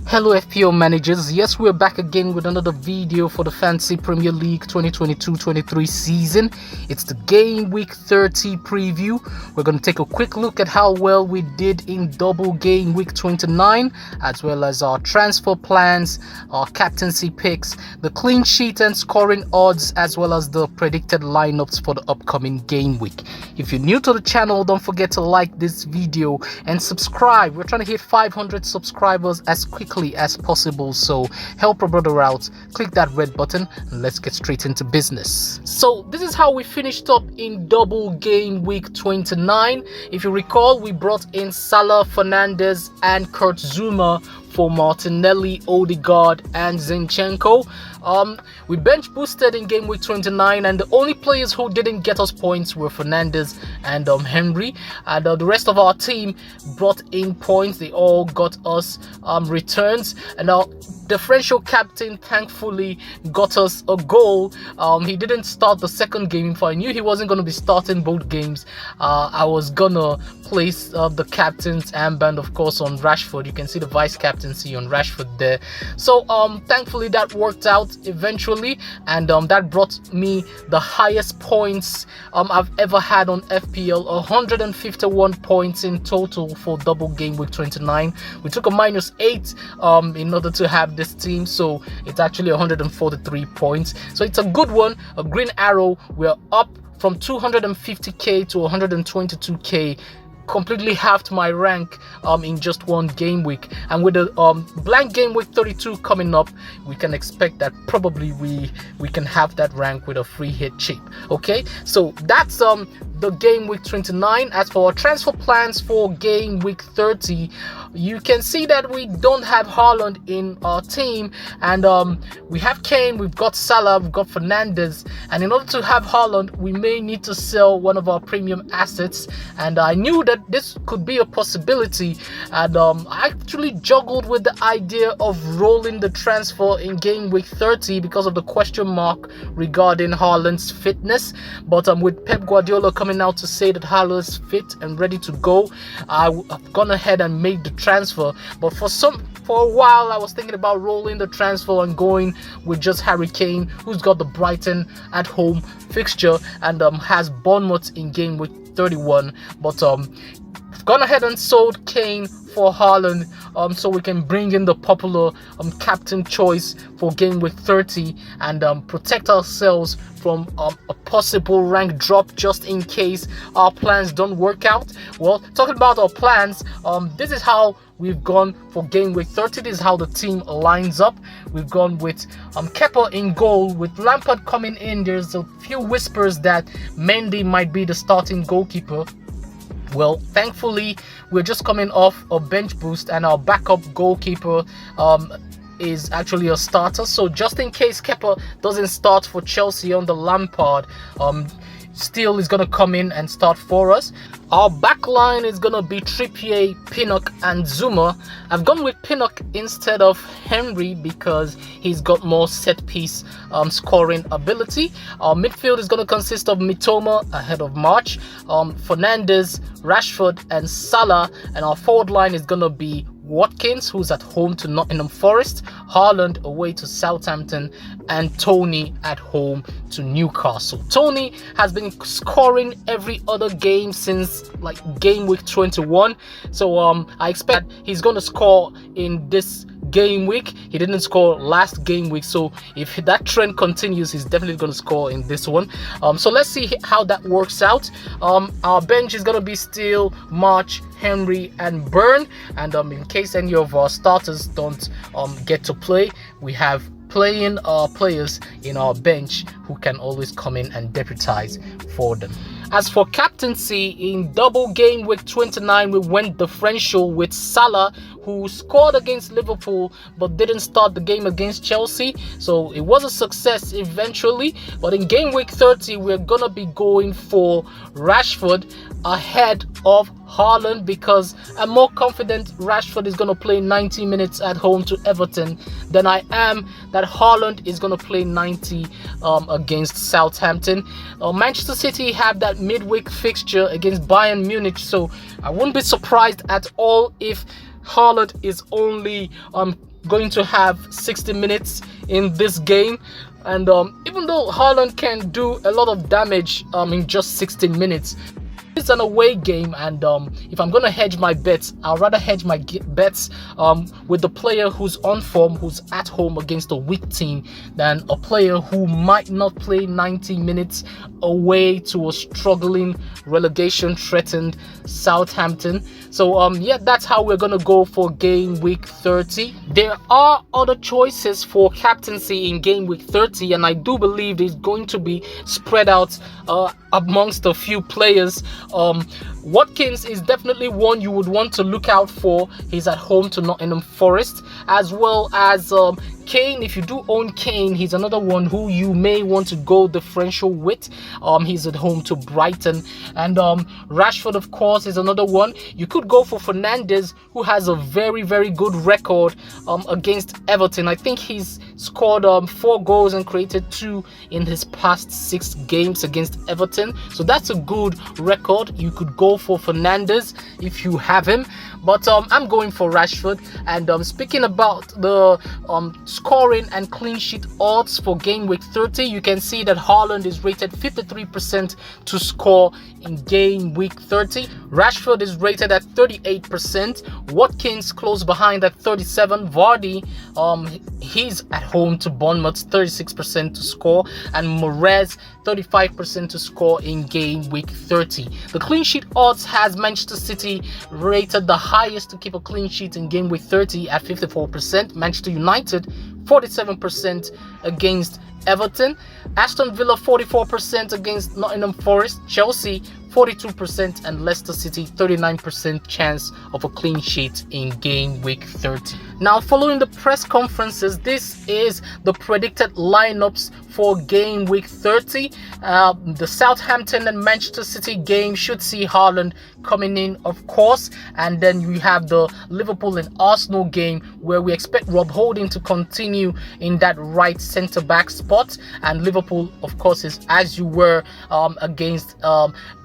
Hello FPL managers, yes, we're back again with another video for the Fantasy Premier League 2022-23 season. It's the Game Week 30 preview. We're going to take a quick look at how well we did in Double Game Week 29, as well as our transfer plans, our captaincy picks, the clean sheet and scoring odds, as well as the predicted lineups for the upcoming game week. If you're new to the channel, don't forget to like this video and subscribe. We're trying to hit 500 subscribers as quickly as possible, so help a brother out. Click that red button and let's get straight into business. So this is how we finished up in Double Game Week 29. If you recall, we brought in Salah, Fernandes and Kurt Zouma for Martinelli, Odegaard and Zinchenko. We bench boosted in game week 29, and the only players who didn't get us points were Fernandes and Henry, and the rest of our team brought in points. They all got us returns, and our differential captain thankfully got us a goal. He didn't start the second game. If I knew he wasn't going to be starting both games, I was gonna place the captain's armband, of course, on Rashford. You can see the vice captaincy on Rashford there. So thankfully that worked out eventually, and that brought me the highest points I've ever had on FPL, 151 points in total for Double Game Week 29. We took a -8 in order to have this team, so it's actually 143 points. So it's a good one, a green arrow. We're up from 250k to 122k, completely halved my rank in just one game week. And with the blank game week 32 coming up, we can expect that probably we can have that rank with a free hit chip. Okay, so that's the game week 29. As for our transfer plans for game week 30, you can see that we don't have Haaland in our team, and we have Kane, we've got Salah, we've got Fernandes, and in order to have Haaland, we may need to sell one of our premium assets. And I knew that this could be a possibility, and I actually juggled with the idea of rolling the transfer in game week 30 because of the question mark regarding Haaland's fitness. But with Pep Guardiola coming out to say that Haaland's fit and ready to go, I've gone ahead and made the transfer. But for a while I was thinking about rolling the transfer and going with just Harry Kane, who's got the Brighton at home fixture and has Bournemouth in game week 31. But I've gone ahead and sold Kane for Haaland, so we can bring in the popular captain choice for game week 30 and protect ourselves from a possible rank drop, just in case our plans don't work out. Well, talking about our plans, this is how we've gone for game week 30. This is how the team lines up. We've gone with Kepa in goal, with Lampard coming in. There's a few whispers that Mendy might be the starting goalkeeper. Well, thankfully, we're just coming off a bench boost, and our backup goalkeeper is actually a starter. So just in case Kepa doesn't start for Chelsea under Lampard, Steele is going to come in and start for us. Our back line is going to be Trippier, Pinnock and Zouma. I've gone with Pinnock instead of Henry because he's got more set piece scoring ability. Our midfield is going to consist of Mitoma ahead of March, Fernandes, Rashford and Salah, and our forward line is going to be Watkins, who's at home to Nottingham Forest, Haaland away to Southampton, and Tony at home to Newcastle. Tony has been scoring every other game since like game week 21, so I expect he's going to score in this game week. He didn't score last game week, so if that trend continues, he's definitely going to score in this one. So let's see how that works out. Our bench is going to be Steele, March, Henry and Burn, and in case any of our starters don't get to play, we have playing players in our bench who can always come in and deputize for them. As for captaincy, in Double Game Week 29, we went differential with Salah, who scored against Liverpool but didn't start the game against Chelsea. So it was a success eventually. But in Game Week 30, we're going to be going for Rashford ahead of Haaland because I'm more confident Rashford is going to play 90 minutes at home to Everton than I am that Haaland is going to play 90 against Southampton. Manchester City have that midweek fixture against Bayern Munich, so I wouldn't be surprised at all if Haaland is only going to have 60 minutes in this game. And even though Haaland can do a lot of damage in just 16 minutes, it's an away game, and if I'm gonna hedge my bets, I'll rather hedge my bets with the player who's on form, who's at home against a weak team, than a player who might not play 90 minutes away to a struggling, relegation threatened Southampton. So yeah, that's how we're gonna go for game week 30. There are other choices for captaincy in game week 30, and I do believe it's going to be spread out amongst a few players. Watkins is definitely one you would want to look out for. He's at home to Nottingham Forest, as well as Kane. If you do own Kane, he's another one who you may want to go differential with. He's at home to Brighton. And Rashford, of course, is another one. You could go for Fernandes, who has a very, very good record against Everton. I think he's scored 4 goals and created 2 in his past 6 games against Everton. So that's a good record. You could go for Fernandes if you have him. But I'm going for Rashford. And speaking about the scoring and clean sheet odds for game week 30, you can see that Haaland is rated 53% to score in game week 30. Rashford is rated at 38%. Watkins close behind at 37%. Vardy, he's at home to Bournemouth, 36% to score. And Mahrez, 35% to score in game week 30. The clean sheet odds has Manchester City rated the highest to keep a clean sheet in game week 30 at 54%. Manchester United 47% against Everton. Aston Villa 44% against Nottingham Forest. Chelsea 42%, and Leicester City 39% chance of a clean sheet in game week 30. Now, following the press conferences, this is the predicted lineups for game week 30. The Southampton and Manchester City game should see Haaland coming in, of course, and then we have the Liverpool and Arsenal game where we expect Rob Holding to continue in that right centre back spot, and Liverpool, of course, is as you were against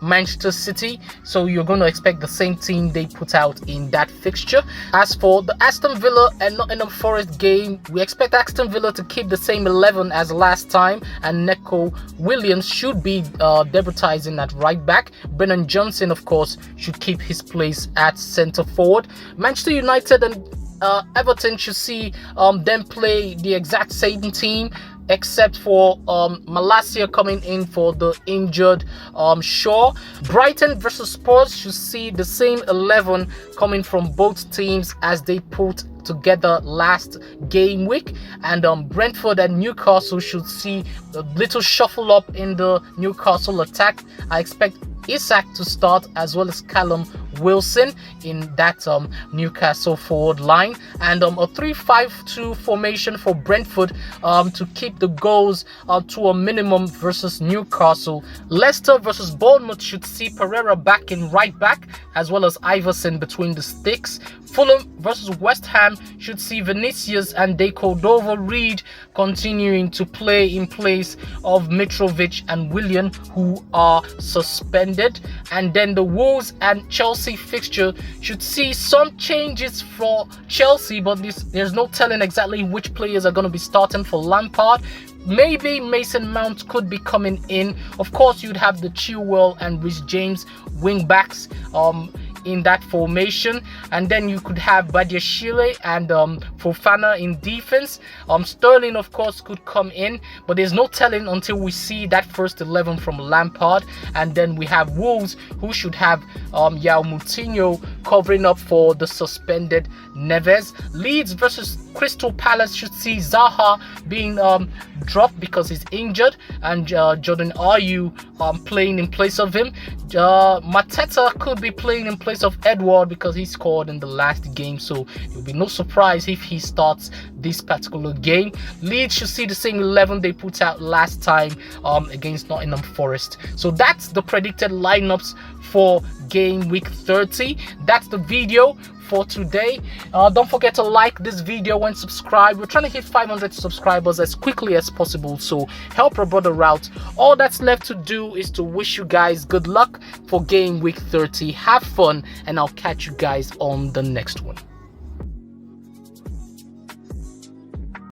Manchester City, so you're going to expect the same team they put out in that fixture. As for the Aston Villa and Nottingham Forest game, we expect Aston Villa to keep the same 11 as last time, and Neco Williams should be debuting at right back. Brennan Johnson, of course, should keep his place at centre forward. Manchester United and Everton should see them play the exact same team, except for Malacia coming in for the injured Shaw. Brighton versus Spurs should see the same 11 coming from both teams as they put together last game week. And Brentford and Newcastle should see a little shuffle up in the Newcastle attack. I expect Isak to start, as well as Callum Wilson in that Newcastle forward line, and a 3-5-2 formation for Brentford to keep the goals to a minimum versus Newcastle. Leicester versus Bournemouth should see Pereira back in right back, as well as Iverson between the sticks. Fulham versus West Ham should see Vinicius and De Cordova-Reid continuing to play in place of Mitrovic and Willian, who are suspended. And then the Wolves and Chelsea fixture should see some changes for Chelsea, but there's no telling exactly which players are going to be starting for Lampard. Maybe Mason Mount could be coming in. Of course, you'd have the Chilwell and Reece James wing backs in that formation, and then you could have Badiashile and Fofana in defense. Sterling, of course, could come in, but there's no telling until we see that first 11 from Lampard. And then we have Wolves, who should have Yao Moutinho covering up for the suspended Neves. Leeds versus Crystal Palace should see Zaha being dropped because he's injured, and Jordan Ayew playing in place of him. Mateta could be playing in place of Edward because he scored in the last game, so it will be no surprise if he starts this particular game. Leeds should see the same 11 they put out last time against Nottingham Forest. So that's the predicted lineups for game week 30. That's the video for today. Don't forget to like this video and subscribe. We're trying to hit 500 subscribers as quickly as possible, so help our brother out. All that's left to do is to wish you guys good luck for game week 30. Have fun, and I'll catch you guys on the next one.